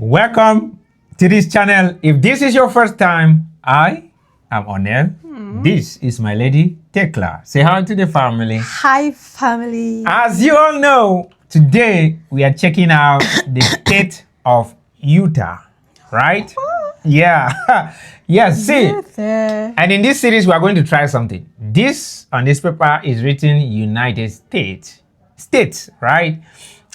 Welcome to this channel. If this is your first time, I am Onel. This is my lady Tekla. Say hi to the family. Hi, family. As you all know, today we are checking out the state of Utah, right? Yeah. Yes, see. And in this series, we are going to try something. This on this paper is written United States. States, right?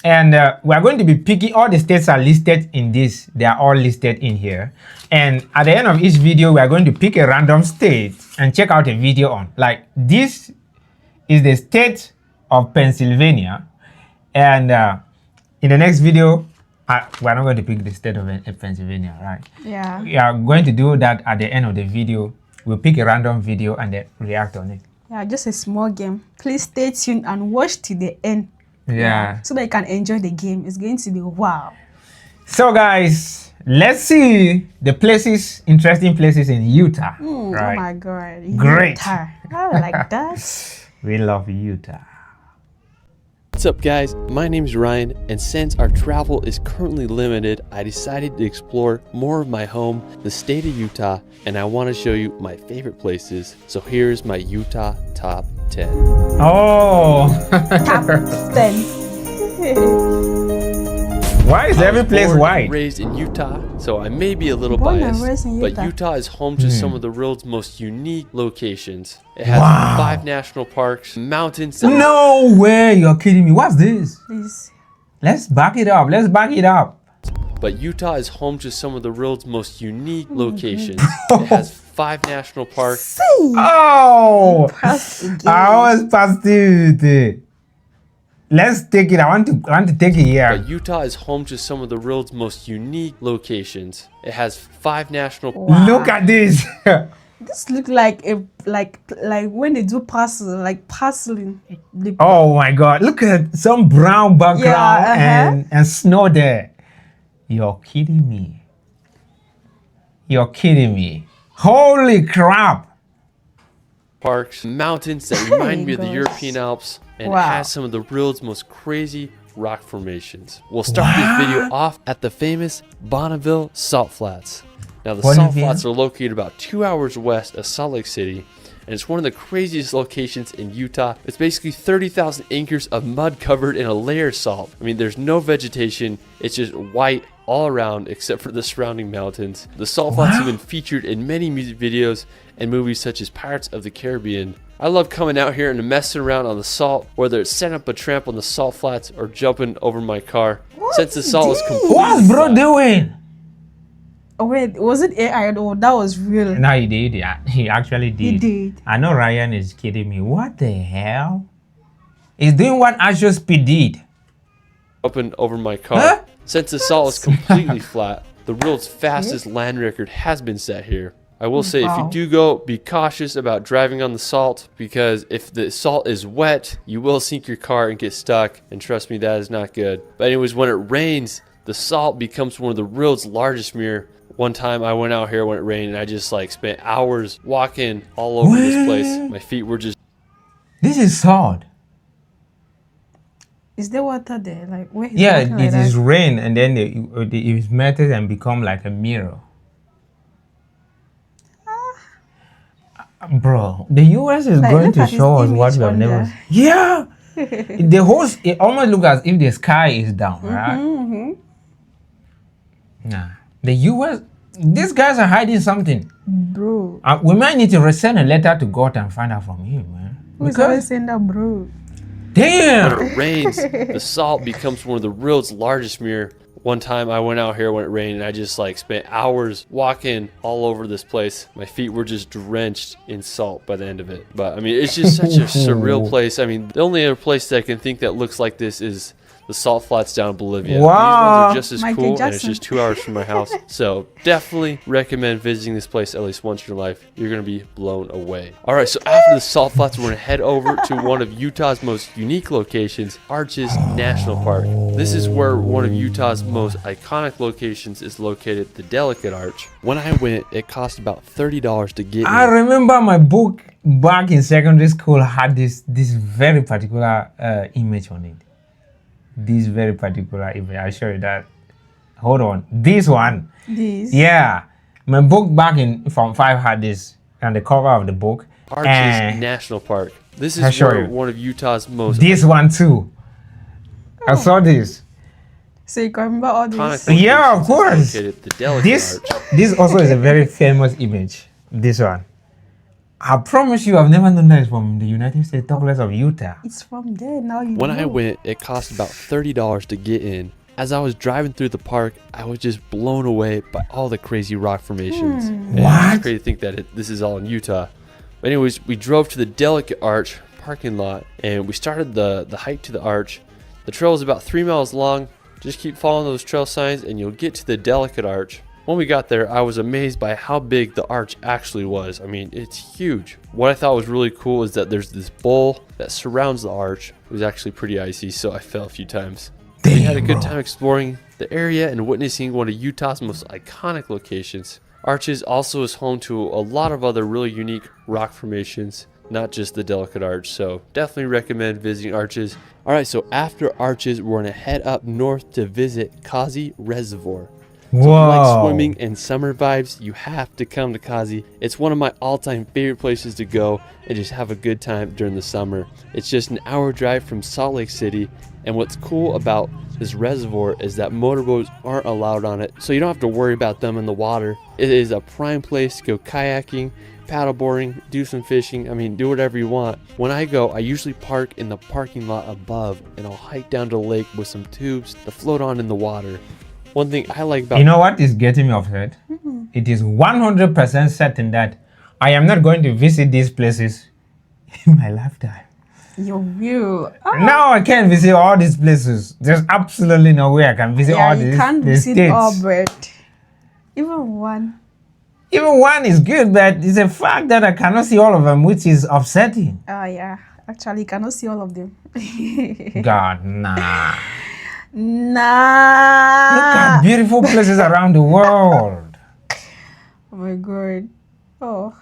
And we are going to be picking all the states are listed in this. They are all listed in here. And at the end of each video, we are going to pick a random state and check out a video on. Like this is the state of Pennsylvania. And in the next video, we're not going to pick the state of Pennsylvania, right? Yeah. We are going to do that at the end of the video. We'll pick a random video and then react on it. Yeah, just a small game. Please stay tuned and watch to the end. Yeah. So that you can enjoy the game. It's going to be wow. So guys, let's see the places, interesting places in Utah. Right? Oh my God. Great. Utah. I like that. We love Utah. What's up guys, my name is Ryan, and since our travel is currently limited, I decided to explore more of my home, the state of Utah, and I want to show you my favorite places. So here's my Utah top 10. Oh. Top 10. Why is every place Born white? and raised in Utah, so I may be a little Born and biased, raised in but Utah. Utah is home to some of the world's most unique locations. It has Wow. 5 national parks, mountains, No way, you're kidding me. What's this? Please. Let's back it up. Let's back it up. but Utah is home to some of the world's most unique locations. It has 5 national parks. Oh, Pass again. I was past it. Let's take it. I want to take it here. But Utah is home to some of the world's most unique locations. It has 5 national Wow. Look at this. This look like a like when they do parcel, like parceling. The, Oh my God! Look at some brown background and snow there. You're kidding me. You're kidding me. Holy crap! parks, mountains that remind me of the gosh. European Alps, and Wow. it has some of the world's most crazy rock formations. We'll start this video off at the famous Bonneville Salt Flats. Now the Salt Bonneville? Flats are located about 2 hours west of Salt Lake City, and it's one of the craziest locations in Utah. It's basically 30,000 acres of mud covered in a layer of salt. I mean, there's no vegetation. It's just white all around except for the surrounding mountains. The Salt Flats have been featured in many music videos and movies such as Pirates of the Caribbean. I love coming out here and messing around on the salt, whether it's setting up a tramp on the Salt Flats or jumping over my car. Since the salt is completely What's bro flat. doing? oh wait, was it AI or that was real? No, he did. Yeah, he actually did. He did. I know Ryan is kidding me. What the hell? He's doing what Asher Speed did. Jumping over my car. Huh? Since the salt is completely flat, the world's fastest land record has been set here. I will say, if you Wow. do go, be cautious about driving on the salt, because if the salt is wet, you will sink your car and get stuck, and trust me, that is not good. But anyways, when it rains, the salt becomes one of the world's largest mirror. One time I went out here when it rained, and I just like spent hours walking all over this place. What? My feet were just This is salt. Is there water there? Like where? Is Yeah, water it like is that? rain and then it is melted and become like a mirror. Bro, the US is Like, going look to at his show us what image we have on never. there. Yeah, the whole it almost looks as if the sky is down, right? Nah, the US. These guys are hiding something. Bro. We might need to send a letter to God and find out from him, man. Who's always saying that, bro? Damn. when it rains, the salt becomes one of the world's largest mirror. One time I went out here when it rained, and I just like spent hours walking all over this place. My feet were just drenched in salt by the end of it. But I mean, it's just such a surreal place. I mean, the only other place that I can think that looks like this is the Salt Flats down in Bolivia. Wow. These ones are just as Michael cool, and it's Jackson. just 2 hours from my house. So definitely recommend visiting this place at least once in your life. You're gonna be blown away. All right, so after the Salt Flats, we're gonna head over to one of Utah's most unique locations, Arches National Park. This is where one of Utah's most iconic locations is located, the Delicate Arch. When I went, it cost about $30 to get I in. remember my book back in secondary school had this very particular image on it. This very particular image. I show you that. hold on. This one. This. Yeah. My book back in Form 5 had this on the cover of the book. Arches And National Park. This I'll is show you. one of Utah's most this one too. I saw this. So you can remember all iconic this. Yeah, of locations course. located, the Delicate This Arch. this also is a very famous image. This one. I promise you, I've never known that it's from the United States, talk less of Utah. It's from there now. You When know. I went, it cost about $30 to get in. As I was driving through the park, I was just blown away by all the crazy rock formations. And What? It's crazy to think that this is all in Utah. But anyways, we drove to the Delicate Arch parking lot, and we started the hike to the arch. The trail is about 3 miles long. Just keep following those trail signs, and you'll get to the Delicate Arch. When we got there, I was amazed by how big the arch actually was. I mean, it's huge. What I thought was really cool is that there's this bowl that surrounds the arch. It was actually pretty icy, so I fell a few times. We had a good time exploring the area and witnessing one of Utah's most iconic locations. Arches also is home to a lot of other really unique rock formations, not just the Delicate Arch, so definitely recommend visiting Arches. Alright, so after Arches, we're going to head up north to visit Kazi Reservoir. So if you like swimming and summer vibes, you have to come to Kazi. It's one of my all-time favorite places to go and just have a good time during the summer. It's just an hour drive from Salt Lake City, and what's cool about this reservoir is that motorboats aren't allowed on it, so you don't have to worry about them in the water. It is a prime place to go kayaking, paddleboarding, do some fishing. I mean, do whatever you want. When I go, I usually park in the parking lot above, and I'll hike down to the lake with some tubes to float on in the water. One thing I like about... You know what is getting me upset? It is 100% certain that I am not going to visit these places in my lifetime. You will. Now I can't visit all these places. There's absolutely no way I can visit all You these can't these visit states. all, but even one. Even one is good, but it's a fact that I cannot see all of them, which is upsetting. Yeah. Actually, you cannot see all of them. God, nah. Nah. Look at beautiful places around the world. Oh my god. Oh.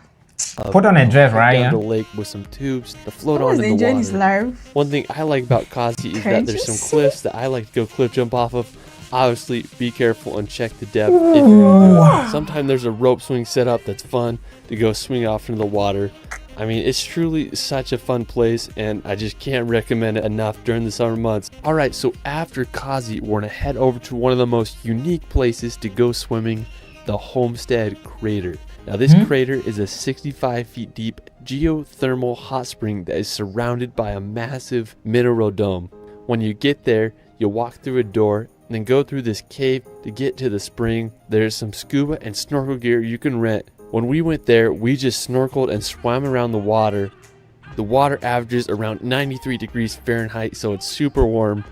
Put on a dress, right? Down Yeah? to the lake with some tubes to float Someone's on in the enjoying water. his life. One thing I like about Kazi is that there's some cliffs that I like to go cliff jump off of. Obviously, be careful and check the depth if you're gonna do it. Sometimes there's a rope swing set up that's fun to go swing off into the water. I mean, it's truly such a fun place, and I just can't recommend it enough during the summer months. Alright, so after Kazi, we're gonna head over to one of the most unique places to go swimming, the Homestead Crater. Now this crater is a 65 feet deep geothermal hot spring that is surrounded by a massive mineral dome. When you get there, you'll walk through a door and then go through this cave to get to the spring. There's some scuba and snorkel gear you can rent. When we went there, we just snorkeled and swam around the water. The water averages around 93 degrees Fahrenheit, so it's super warm.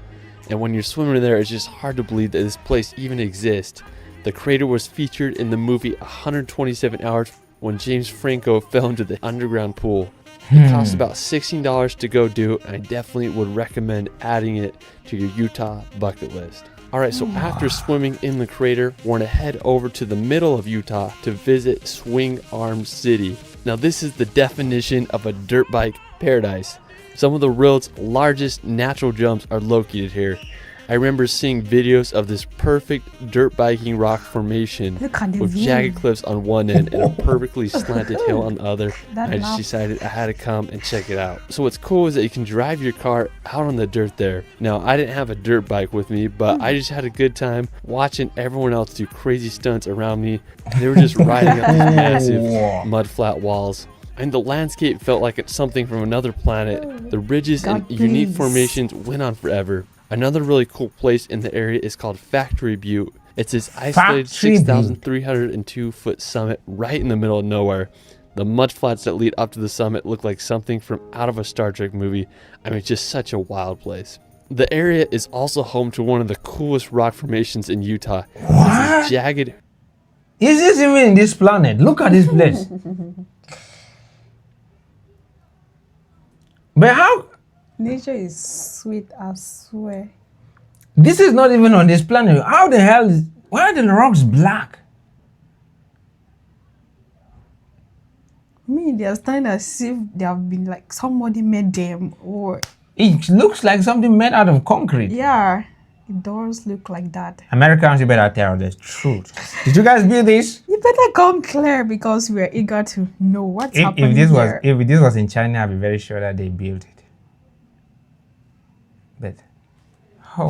And when you're swimming in there, it's just hard to believe that this place even exists. The crater was featured in the movie 127 Hours when James Franco fell into the underground pool. It costs about $16 to go do, and I definitely would recommend adding it to your Utah bucket list. Alright, so after swimming in the crater, we're going to head over to the middle of Utah to visit Swing Arm City. Now this is the definition of a dirt bike paradise. Some of the world's largest natural jumps are located here. I remember seeing videos of this perfect dirt biking rock formation Look at the with view. jagged cliffs on one end and a perfectly slanted hill on the other. That I just map. decided I had to come and check it out. So what's cool is that you can drive your car out on the dirt there. Now I didn't have a dirt bike with me, but I just had a good time watching everyone else do crazy stunts around me. They were just riding up these massive mud flat walls. And the landscape felt like it's something from another planet. The ridges and God, unique please. formations went on forever. Another really cool place in the area is called Factory Butte. It's this isolated Factory Butte. 6,302 foot summit right in the middle of nowhere. The mud flats that lead up to the summit look like something from out of a Star Trek movie. I mean, it's just such a wild place. The area is also home to one of the coolest rock formations in Utah. It's this jagged... Is this even in this planet? Look at this place. But how? Nature is sweet, I swear. This is not even on this planet. How the hell is... Why are the rocks black? I mean, they're starting as if they have been like somebody made them, or It looks like something made out of concrete. yeah, It does look like that. Americans, you better tell the truth. Did you guys build this? You better come clear because we are eager to know what's happening here. If this was in China, I'd be very sure that they built it. But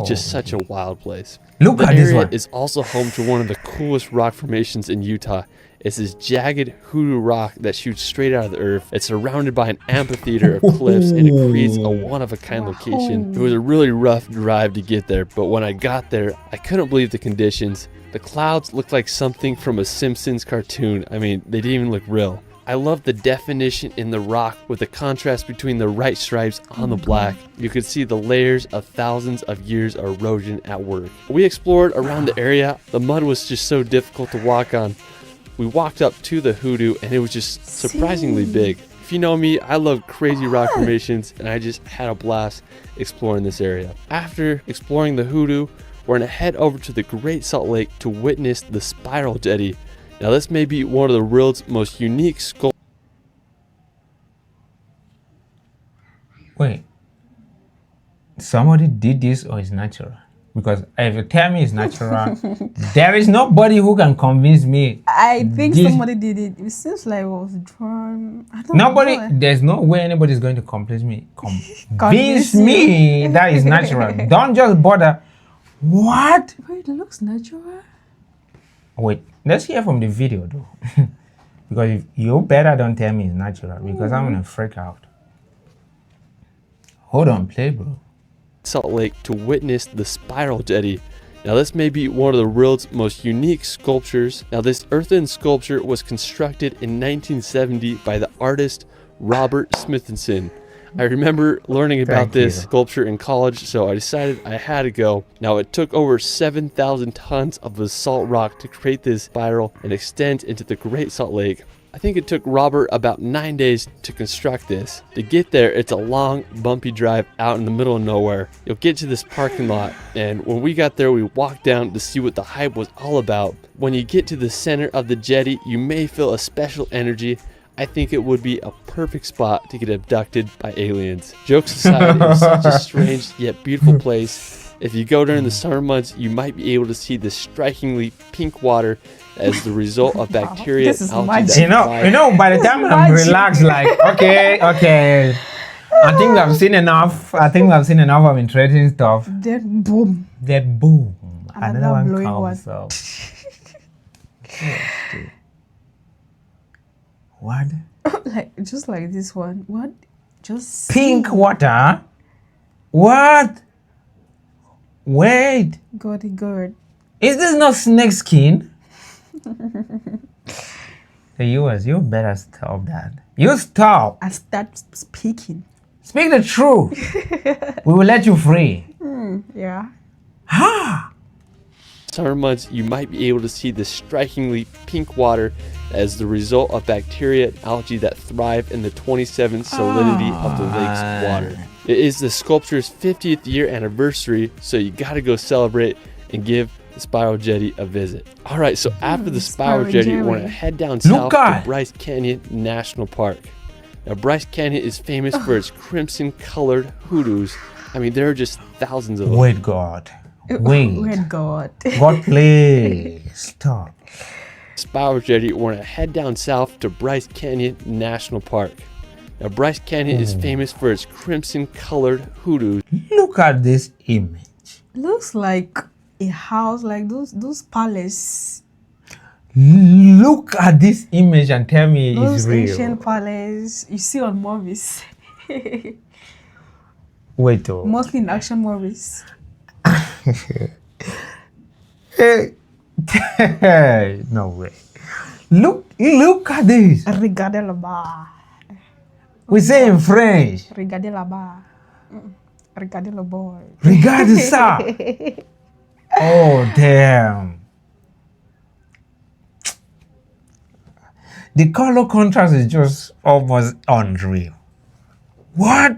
Just such a wild place. Look the at this area one. is also home to one of the coolest rock formations in Utah. It's this jagged hoodoo rock that shoots straight out of the earth. It's surrounded by an amphitheater of cliffs, and it creates a one-of-a-kind location. It was a really rough drive to get there, but when I got there, I couldn't believe the conditions. The clouds looked like something from a Simpsons cartoon. I mean, they didn't even look real. I love the definition in the rock with the contrast between the right stripes on the black. You could see the layers of thousands of years of erosion at work. We explored around the area. The mud was just so difficult to walk on. We walked up to the hoodoo and it was just surprisingly big. If you know me, I love crazy rock formations and I just had a blast exploring this area. After exploring the hoodoo, we're going to head over to the Great Salt Lake to witness the spiral jetty. Now this may be one of the world's most unique sculptures. Wait. Somebody did this or it's natural? Because if you tell me it's natural, there is nobody who can convince me. I think this- somebody did it. It seems like it was drawn. I don't Nobody, know. there's no way anybody's going to convince me. Convince Convince me that is natural. Don't just bother. What? Wait, it looks natural. Wait, let's hear from the video though. Because if you better don't tell me it's natural because I'm gonna freak out. Hold on, play, bro. Salt Lake to witness the spiral jetty. Now this may be one of the world's most unique sculptures. Now this earthen sculpture was constructed in 1970 by the artist Robert Smithson. I remember learning about Thank this you. sculpture in college, so I decided I had to go. Now it took over 7,000 tons of basalt rock to create this spiral and extend into the Great Salt Lake. I think it took Robert about 9 days to construct this. To get there, it's a long, bumpy drive out in the middle of nowhere. You'll get to this parking lot, and when we got there, we walked down to see what the hype was all about. When you get to the center of the jetty, you may feel a special energy. I think it would be a perfect spot to get abducted by aliens. Jokes aside, it's such a strange yet beautiful place. If you go during the summer months, you might be able to see this strikingly pink water as the result of bacteria This is and algae magic. that thrive. You know, by the time I'm Magic. relaxed, like, okay. I think I've seen enough. Of interesting stuff. Then boom. Then boom. Another Another one blowing comes one. up. What? Like just like this one. What? Just Pink water? What? Wait. Got it good. Is this not snake skin? The US, you better stop that. You stop. I start speaking. Speak the truth. We will let you free. Yeah. Summer months, you might be able to see this strikingly pink water as the result of bacteria and algae that thrive in the 27 salinity of the lake's water. It is the sculpture's 50th year anniversary, so you gotta go celebrate and give the spiral jetty a visit. All right, so after the spiral Spiral jetty, we're jetty. gonna head down south at- to Bryce Canyon National Park. Now, Bryce Canyon is famous for its crimson-colored hoodoos. I mean, there are just thousands of them. Wait, God. Wait. Wait, God. God, please stop. Spiral jetty, we're gonna head down south to Bryce Canyon National Park. Now, Bryce Canyon is famous for its crimson-colored hoodoos. Look at this image. Looks like a house, like those palace, Look at this image and tell me it's those real. ancient palace you see on movies. Wait, oh. Mostly in action movies. Hey. No way. Look at this. Regardez là-bas. We say in French. Regardez là-bas. Regardez le boy. Regarde ça. Oh, damn. The color contrast is just almost unreal. What?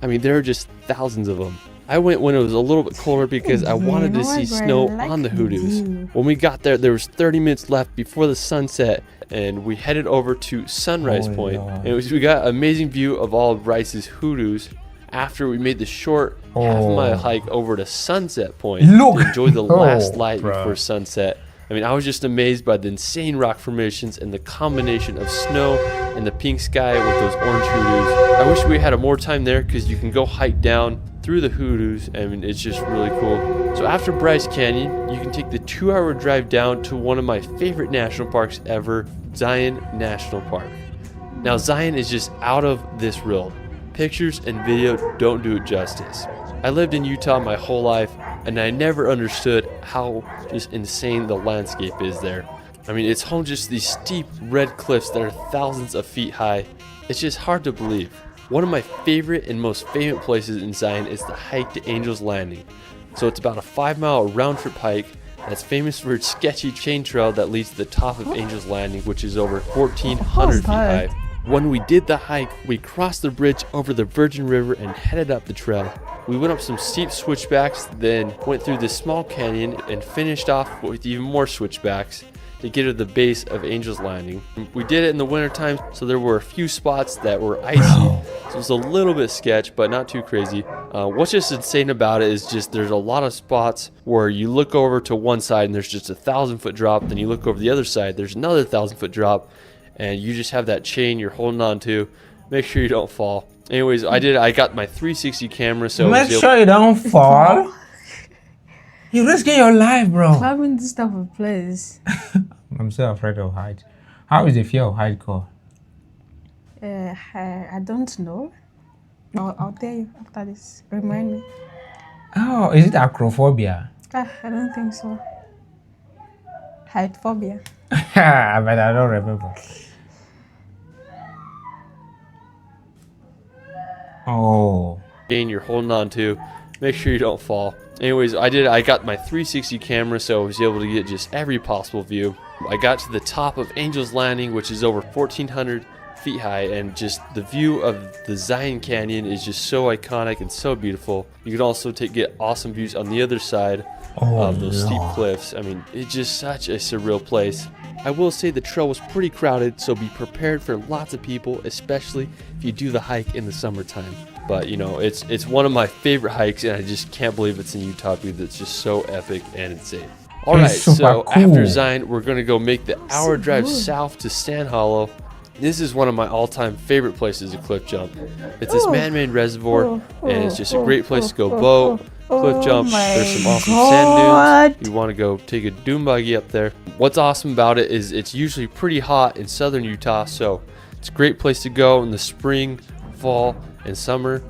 I mean, there are just thousands of them. I went when it was a little bit colder because I wanted to see snow on the hoodoos. When we got there, there was 30 minutes left before the sunset, and we headed over to Sunrise Oh, Point. Lord. And we got an amazing view of all of Bryce's hoodoos. after we made the short half-mile hike over to Sunset Point Look. to enjoy the last light Bro. before sunset. I mean, I was just amazed by the insane rock formations and the combination of snow and the pink sky with those orange hoodoos. I wish we had more time there because you can go hike down through the hoodoos. I mean, it's just really cool. So after Bryce Canyon, you can take the 2-hour drive down to one of my favorite national parks ever, Zion National Park. Now, Zion is just out of this world. Pictures and video don't do it justice. I lived in Utah my whole life, and I never understood how just insane the landscape is there. I mean, it's home just these steep red cliffs that are thousands of feet high. It's just hard to believe. One of my favorite and most famous places in Zion is the hike to Angel's Landing. So it's about a 5-mile round-trip hike that's famous for its sketchy chain trail that leads to the top of Angel's Landing, which is over 1,400 feet high. When we did the hike, we crossed the bridge over the Virgin River and headed up the trail. We went up some steep switchbacks, then went through this small canyon and finished off with even more switchbacks to get to the base of Angel's Landing. We did it in the wintertime, so there were a few spots that were icy, so it was a little bit sketch, but not too crazy. What's just insane about it is just there's a lot of spots where you look over to one side and there's just a 1,000-foot drop, then you look over the other side, there's another 1,000-foot drop, and you just have that chain you're holding on to. Make sure you don't fall. Anyways, I got my 360 camera, so Make sure you don't fall. You're risking your life, bro. Climbing this type of place. I'm so afraid of heights. How is the fear of height called? I don't know. I'll tell you after this. Remind me. Oh, is it acrophobia? I don't think so. Height phobia. But I don't remember. Oh. Chain you're holding on to. Make sure you don't fall. Anyways, I got my 360 camera, so I was able to get just every possible view. I got to the top of Angel's Landing, which is over 1,400 feet high, and just the view of the Zion Canyon is just so iconic and so beautiful. You can also get awesome views on the other side of those steep cliffs. I mean, it's just such a surreal place. I will say the trail was pretty crowded, so be prepared for lots of people, especially if you do the hike in the summertime. But you know, it's one of my favorite hikes, and I just can't believe it's in Utah because it's just so epic and insane. All right, so after Zion, we're gonna go make the hour drive south to Sand Hollow. This is one of my all-time favorite places to cliff jump. It's this man-made reservoir, and it's just a great place to go boat, cliff jump. There's some awesome sand dunes. You want to go take a dune buggy up there. What's awesome about it is it's usually pretty hot in southern Utah, so it's a great place to go in the spring, fall, and summer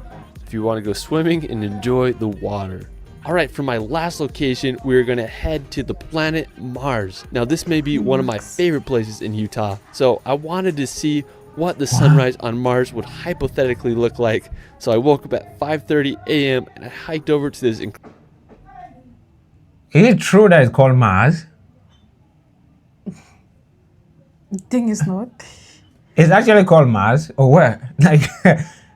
if you want to go swimming and enjoy the water. All right, for my last location, we're gonna head to the planet Mars. Now, this may be one of my favorite places in Utah, so I wanted to see what the sunrise on Mars would hypothetically look like. So I woke up at 5:30 a.m. and I hiked over to this. Is it true that it's called Mars? Thing is not. It's actually called Mars, or what? Like,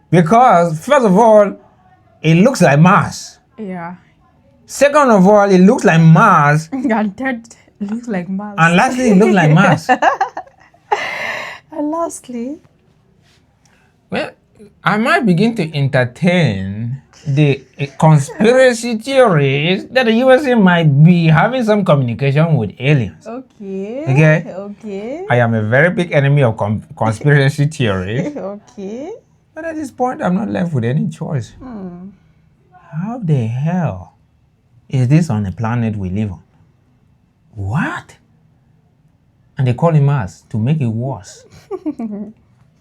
because first of all, it looks like Mars. Yeah. Second of all, it looks like Mars. And third, it looks like Mars. And lastly, it looks like Mars. And lastly, Well, I might begin to entertain the conspiracy theories that the USA might be having some communication with aliens. okay. I am a very big enemy of conspiracy theories. Okay. But at this point, I'm not left with any choice. How the hell is this on the planet we live on? What? And they call it Mars to make it worse.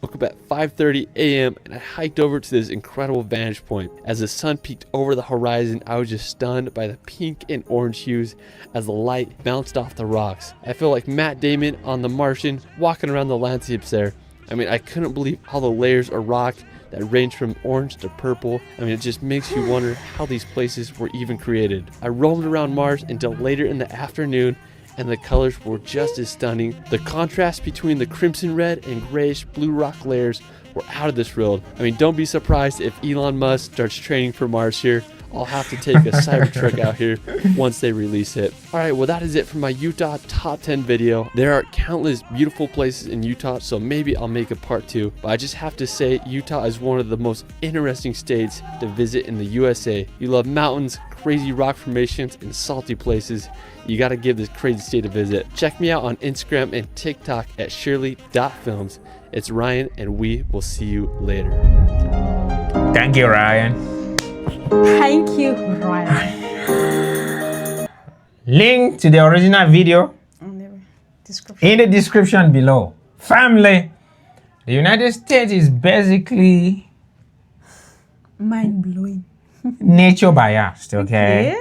Woke up at 5:30 a.m. and I hiked over to this incredible vantage point. As the sun peeked over the horizon, I was just stunned by the pink and orange hues as the light bounced off the rocks. I feel like Matt Damon on The Martian walking around the landscapes there. I mean, I couldn't believe all the layers of rock that range from orange to purple. I mean, it just makes you wonder how these places were even created. I roamed around Mars until later in the afternoon, and the colors were just as stunning. The contrast between the crimson red and grayish blue rock layers were out of this world. I mean, don't be surprised if Elon Musk starts training for Mars here. I'll have to take a Cybertruck out here once they release it. Alright, well that is it for my Utah top 10 video. There are countless beautiful places in Utah, so maybe I'll make a part 2. But I just have to say, Utah is one of the most interesting states to visit in the USA. You love mountains, crazy rock formations, and salty places. You gotta give this crazy state a visit. Check me out on Instagram and TikTok at shirley.films. It's Ryan, and we will see you later. Thank you, Ryan. Thank you, Ryan. Link to the original video in the description below. Family, the United States is basically mind-blowing. nature biased, okay?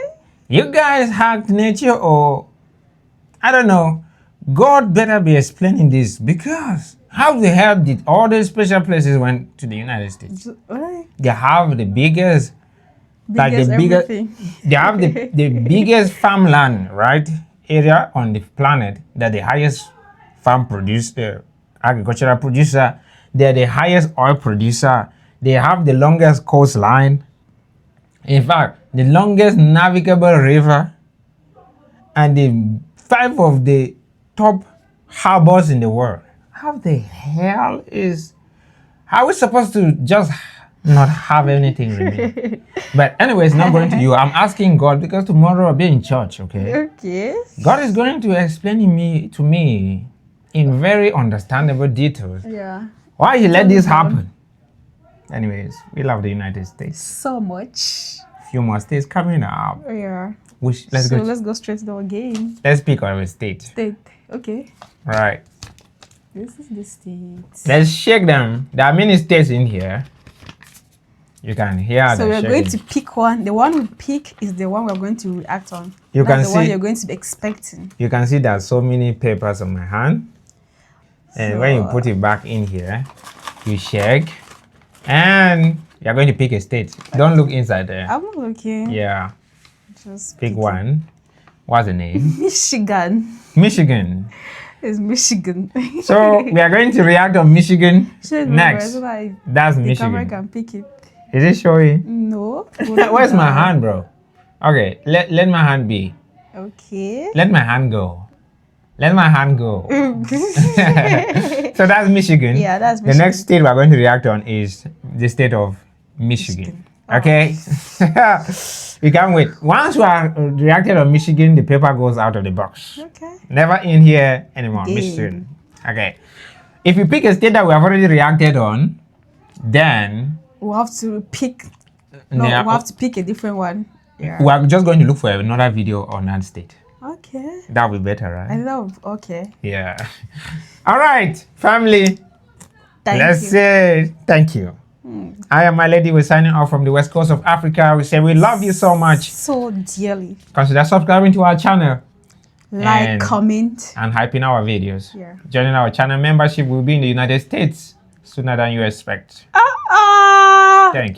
You guys hacked nature, or I don't know. God better be explaining this, because how the hell did all these special places went to the United States? They have the biggest everything. They have the biggest farmland, right, area on the planet. They're the highest farm producer, agricultural producer. They're the highest oil producer. They have the longest coastline. In fact, the longest navigable river, and the 5 of the top harbors in the world. How the hell are we supposed to just not have anything remaining? But anyway, it's not going to you. I'm asking God, because tomorrow I'll be in church, okay? Okay. God is going to explain to me in very understandable details. Yeah. Why He let this happen. Anyways, we love the United States. So much. Few more states coming up. Yeah. Let's go straight to our game. Let's pick our state. State. Okay. Right. This is the state. Let's shake them. There are many states in here. You can hear So them we're going to pick one. The one we pick is the one we're going to react on. You That's can the one see. you're going to be expecting. You can see there are so many papers on my hand. And when you put it back in here, you shake, and you're going to pick a state. Don't look inside there. I'm looking. Yeah. Just Pick one. What's the name? Michigan. Michigan. It's Michigan. So we are going to react on Michigan next. Like That's the Michigan. camera can pick it. Is it showing? No. Where's my hand, bro? Okay, let my hand be. Okay. Let my hand go. Let my hand go. So that's Michigan. Yeah, that's The next state we're going to react on is the state of Michigan. Okay? We can't wait. Once we are reacted on Michigan, the paper goes out of the box. Okay. Never in here anymore. Michigan. Okay. If you pick a state that we have already reacted on, then We'll have to pick. No, yeah, we'll have to pick a different one. Yeah. we are just going to look for another video on that state. Okay. That will be better, right? I love. Okay. Yeah. All right, family. Let's you. say thank you. I am My Lady. We're signing off from the west coast of Africa. We say we love you so much. So dearly. Consider subscribing to our channel. Like, comment. And hyping our videos. Yeah. Joining our channel membership will be in the United States sooner than you expect. Thank you.